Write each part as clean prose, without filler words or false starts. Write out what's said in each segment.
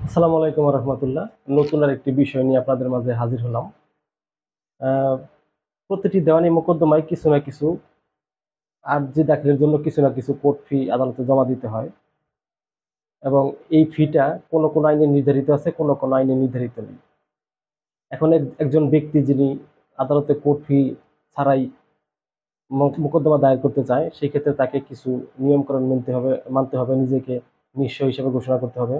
আসসালামু আলাইকুম রহমতুল্লাহ। নতুন আর একটি বিষয় নিয়ে আপনাদের মাঝে হাজির হলাম। আহ, প্রতিটি দেওয়ানি মোকদ্দমায় কিছু না কিছু আর্জি দাখিলের জন্য কিছু না কিছু কোর্ট ফি আদালতে জমা দিতে হয় এবং এই ফিটা কোনো কোনো আইনে নির্ধারিত আছে, কোনো কোনো আইনে নির্ধারিত নেই। এখন একজন ব্যক্তি যিনি আদালতে কোর্ট ফি ছাড়াই মোকদ্দমা দায়ের করতে চায়, সেই ক্ষেত্রে তাকে কিছু নিয়মকানুন মানতে হবে, নিজেকে নিঃস্ব হিসেবে ঘোষণা করতে হবে।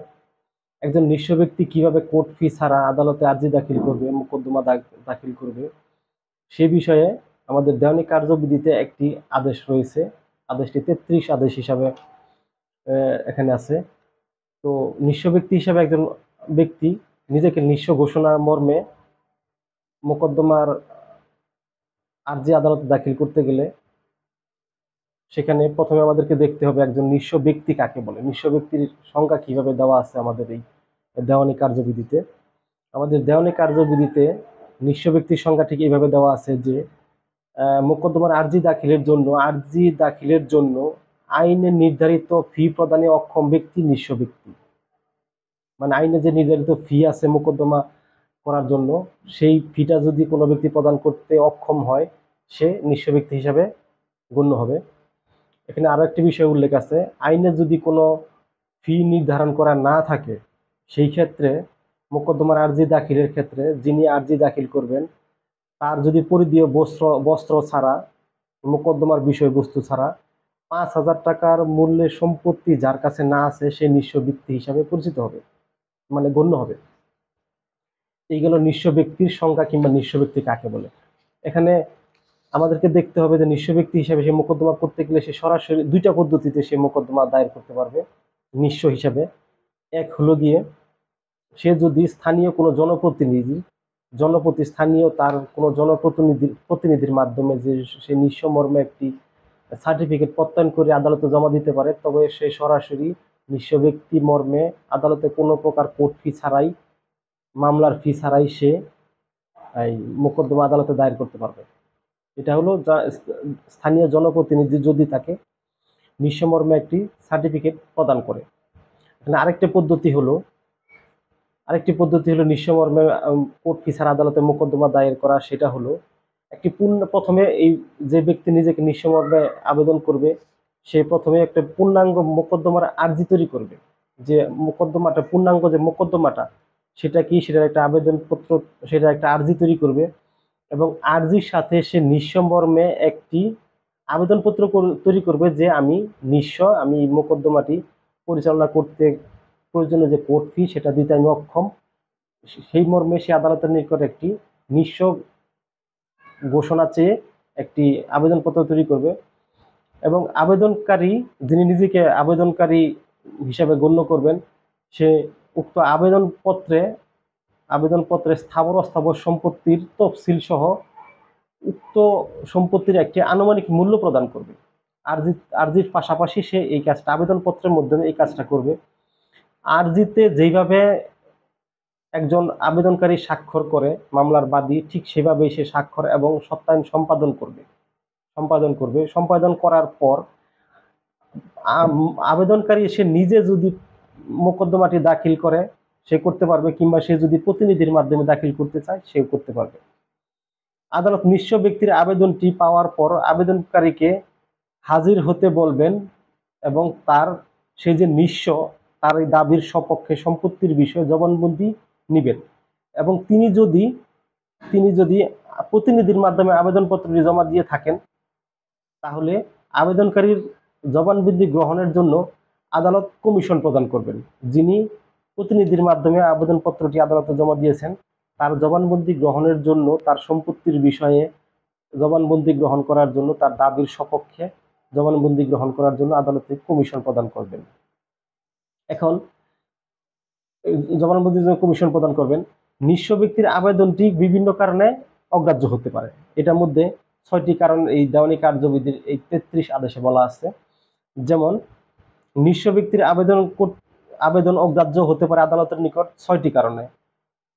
একজন নিঃস্ব ব্যক্তি কিভাবে কোর্ট ফি ছাড়া আদালতে আর্জি দাখিল করবে, মোকদ্দমা দাখিল করবে, সে বিষয়ে আমাদের দেওয়ানি কার্যবিধিতে একটি আদেশ রয়েছে। আদেশটি 33 আদেশ হিসাবে এখানে আছে। তো নিঃস্ব ব্যক্তি হিসাবে একজন ব্যক্তি নিজেকে নিঃস্ব ঘোষণা মর্মে মোকদ্দমার আর্জি আদালতে দাখিল করতে গেলে সেখানে প্রথমে আমাদেরকে দেখতে হবে একজন নিঃস্ব ব্যক্তি কাকে বলে, নিঃস্ব ব্যক্তির সংজ্ঞা কিভাবে দেওয়া আছে আমাদের এই দেওয়ানি কার্যবিধিতে। আমাদের দেওয়ানি কার্যবিধিতে নিঃস্ব ব্যক্তির সংজ্ঞা ঠিক এইভাবে দেওয়া আছে যে মোকদ্দমার আর্জি দাখিলের জন্য আইনে নির্ধারিত ফি প্রদানে অক্ষম ব্যক্তি নিঃস্ব ব্যক্তি। মানে আইনে যে নির্ধারিত ফি আছে মোকদ্দমা করার জন্য, সেই ফিটা যদি কোনো ব্যক্তি প্রদান করতে অক্ষম হয়, সে নিঃস্ব ব্যক্তি হিসাবে গণ্য হবে। এখানে আরো একটি বিষয় উল্লেখ আছে, আইনে যদি কোনো ফি নির্ধারণ করা না থাকে, সেই ক্ষেত্রে মোকদ্দমার আর্জি দাখিলের ক্ষেত্রে যিনি আর্জি দাখিল করবেন তার যদি পরিধেয় বস্ত্র ছাড়া, মোকদ্দমার বিষয়বস্তু ছাড়া 5,000 টাকার মূল্যের সম্পত্তি যার কাছে না আছে, সে নিঃস্ব ব্যক্তি হিসাবে পরিচিত হবে, মানে গণ্য হবে। এইগুলো নিঃস্ব ব্যক্তির সংখ্যা কিংবা নিঃস্ব ব্যক্তি কাকে বলে। এখানে আমাদেরকে দেখতে হবে যে নিঃস্ব ব্যক্তি হিসাবে সে মোকদ্দমা করতে গেলে সে সরাসরি দুইটা পদ্ধতিতে সে মোকদ্দমা দায়ের করতে পারবে নিঃস্ব হিসাবে। এক হলো গিয়ে, সে যদি স্থানীয় কোনো স্থানীয় তার কোনো প্রতিনিধির মাধ্যমে যে সে নিঃস্ব মর্মে একটি সার্টিফিকেট প্রত্যয়ন করে আদালতে জমা দিতে পারে, তবে সে সরাসরি নিঃস্ব ব্যক্তি মর্মে আদালতে কোনো প্রকার কোর্ট ফি ছাড়াই, মামলার ফি ছাড়াই সে এই মোকদ্দমা আদালতে দায়ের করতে পারবে। এটা হলো স্থানীয় জনপ্রতিনিধি যদি তাকে নিঃস্ব মর্মে একটি সার্টিফিকেট প্রদান করে। এখানে আরেকটি পদ্ধতি হলো নিঃস্ব মর্মে কোর্ট ফি ছাড়া আদালতে মোকদ্দমা দায়ের করা। সেটা হলো প্রথমে এই যে ব্যক্তি নিজেকে নিঃস্ব মর্মে আবেদন করবে, সে প্রথমে একটা পূর্ণাঙ্গ মোকদ্দমার আর্জি তৈরি করবে। যে মোকদ্দমাটা পূর্ণাঙ্গ যে মোকদ্দমাটা সেটা কি, সেটার একটা আবেদনপত্র, সেটা একটা আর্জি তৈরি করবে এবং আর্জির সাথে সে নিঃস্ব মর্মে একটি আবেদনপত্র তৈরি করবে যে আমি নিঃস্ব, আমি এই মোকদ্দমাটি পরিচালনা করতে প্রয়োজনীয় যে কোর্ট ফি সেটা দিতে আমি অক্ষম। সেই মর্মে সে আদালতের নিকট একটি নিঃস্ব ঘোষণা চেয়ে একটি আবেদনপত্র তৈরি করবে এবং যিনি নিজেকে আবেদনকারী হিসাবে গণ্য করবেন, সে উক্ত আবেদনপত্রে স্থাবর অস্থাবর সম্পত্তির তফসিল সহ উক্ত সম্পত্তির একটি আনুমানিক মূল্য প্রদান করবে। আর্জির পাশাপাশি সে এই কাজটা আবেদনপত্রের মাধ্যমে এই কাজটা করবে। আর্জিতে যেইভাবে একজন আবেদনকারী স্বাক্ষর করে মামলার বাদী, ঠিক সেভাবেই সে স্বাক্ষর এবং সত্যায়ন সম্পাদন করার পর আবেদনকারী সে নিজে যদি মোকদ্দমাটি দাখিল করে সে করতে পারবে, কিংবা সে যদি প্রতিনিধির মাধ্যমে দাখিল করতে চায় সেও করতে পারবে। আদালত নিঃস্ব ব্যক্তির আবেদনটি পাওয়ার পর আবেদনকারীকে হাজির হতে বলবেন এবং সে যে নিঃস্ব তার এই দাবির সপক্ষে সম্পত্তির বিষয়ে জবানবন্দি নিবেন এবং তিনি যদি প্রতিনিধির মাধ্যমে আবেদনপত্রটি জমা দিয়ে থাকেন, তাহলে আবেদনকারীর জবানবন্দি গ্রহণের জন্য আদালত কমিশন প্রদান করবেন। যিনি প্রতিনিধির মাধ্যমে আবেদনপত্রটি আদালতে জমা দিয়েছেন তার জবানবন্দি গ্রহণের জন্য, তার সম্পত্তির বিষয়ে জবানবন্দি গ্রহণ করার জন্য, তার দাবির সপক্ষে জবানবন্দি গ্রহণ করার জন্য আদালতে কমিশন প্রদান করবেন। এখন জবানবন্দির জন্য কমিশন প্রদান করবেন। নিঃস্ব ব্যক্তির আবেদনটি বিভিন্ন কারণে অগ্রাহ্য হতে পারে। এটার মধ্যে 6টি কারণ এই দেওয়ানি কার্যবিধির এই 33 আদেশে বলা আছে। যেমন নিঃস্ব ব্যক্তির আবেদন অগ্রাহ্য হতে পারে আদালতের নিকট 6টি কারণে।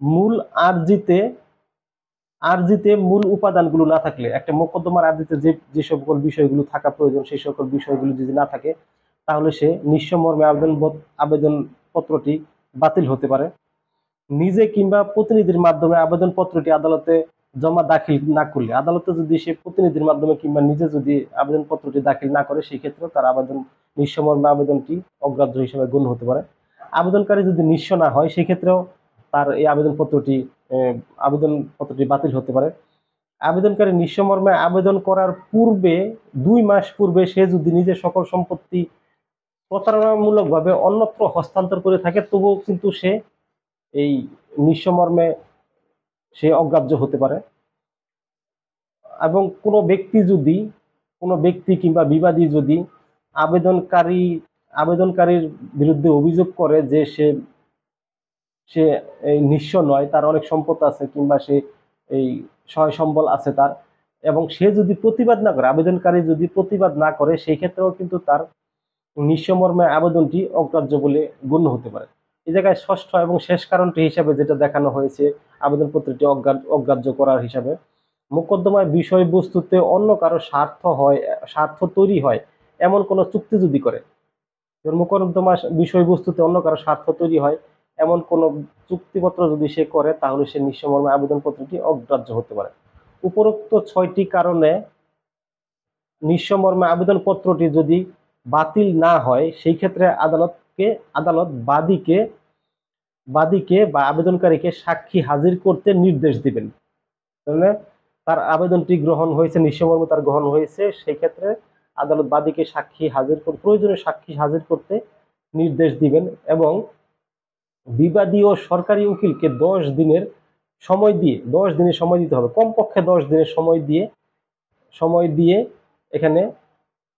মূল আর্জিতে মূল উপাদানগুলো না থাকলে, একটা মোকদ্দমার আর্জিতে যে সকল বিষয়গুলো থাকা প্রয়োজন সেই সকল বিষয়গুলো যদি না থাকে, তাহলে সে নিঃস্ব মর্মে আবেদনপত্রটি বাতিল হতে পারে। নিজে কিংবা প্রতিনিধির মাধ্যমে আবেদনপত্রটি আদালতে জমা দাখিল না করলে, আদালতে যদি সে প্রতিনিধির মাধ্যমে কিংবা নিজে যদি আবেদনপত্রটি দাখিল না করে, সেই ক্ষেত্রে তার আবেদন নিঃসমর্মে আবেদনটি অগ্রাহ্য হিসেবে গণ্য হতে পারে। আবেদনকারী যদি নিঃস্ব না হয়, সেই ক্ষেত্রেও তার এই আবেদনপত্রটি বাতিল হতে পারে। আবেদনকারী নিঃস্ব মর্মে আবেদন করার পূর্বে 2 মাস পূর্বে সে যদি নিজের সকল সম্পত্তি প্রতারণামূলকভাবে অন্যত্র হস্তান্তর করে থাকে, তবুও কিন্তু সে এই নিঃস্ব মর্মে সে অগ্রাহ্য হতে পারে। এবং কোনো ব্যক্তি কিংবা বিবাদী যদি আবেদনকারীর বিরুদ্ধে অভিযোগ করে যে সে সে এই নিঃস্ব নয়, তার অনেক সম্পদ আছে কিংবা সে এই সয় সম্বল আছে তার, এবং সে যদি প্রতিবাদ না করে, আবেদনকারী যদি প্রতিবাদ না করে, সেই ক্ষেত্রেও কিন্তু তার নিঃস্ব মর্মে আবেদনটি অগ্রাহ্য বলে গণ্য হতে পারে। এই জায়গায় ষষ্ঠ এবং শেষ কারণটি হিসাবে যেটা দেখানো হয়েছে আবেদনপত্রটি অগ্রাহ্য করার হিসাবে, মোকদ্দমার বিষয়বস্তুতে অন্য কারো স্বার্থ তৈরি হয় এমন কোনো চুক্তি যদি করে, মোকদ্দমার বিষয়বস্তুতে অন্য কারো স্বার্থ তৈরি হয় এমন কোনো চুক্তিপত্র যদি সে করে, তাহলে সে নিঃস্ব মর্মে আবেদনপত্রটি অগ্রাহ্য হতে পারে। উপরোক্ত 6টি কারণে নিঃস্ব মর্মে আবেদনপত্রটি যদি বাতিল না হয়, সেই ক্ষেত্রে আদালত বাদীকে বা আবেদনকারীকে সাক্ষী হাজির করতে নির্দেশ দিবেন। তাহলে তার আবেদনটি গ্রহণ হয়েছে, নিঃস্ব মর্মে তার গ্রহণ হয়েছে, সেই ক্ষেত্রে আদালত বাদীকে প্রয়োজনীয় সাক্ষী হাজির করতে নির্দেশ দিবেন, এবং বিবাদী ও সরকারি উকিলকে 10 দিনের সময় দিতে হবে, কমপক্ষে 10 দিনের সময় দিয়ে এখানে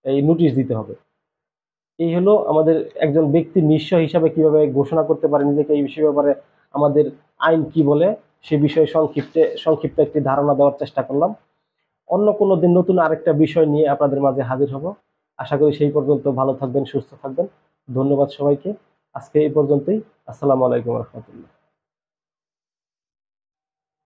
এই নোটিশ দিতে হবে। এই হলো আমাদের একজন ব্যক্তি নিঃস্ব হিসাবে কিভাবে ঘোষণা করতে পারে নিজেকে, এই বিষয়ে ব্যাপারে আমাদের আইন কি বলে সে বিষয়ে সংক্ষিপ্ত একটি ধারণা দেওয়ার চেষ্টা করলাম। অন্য কোনো দিন নতুন আরেকটা বিষয় নিয়ে আপনাদের মাঝে হাজির হব। আশা করি সেই পর্যন্ত ভালো থাকবেন, সুস্থ থাকবেন। ধন্যবাদ সবাইকে। আজকে এই পর্যন্তই। আসসালামু আলাইকুম রহমতুল্লাহ।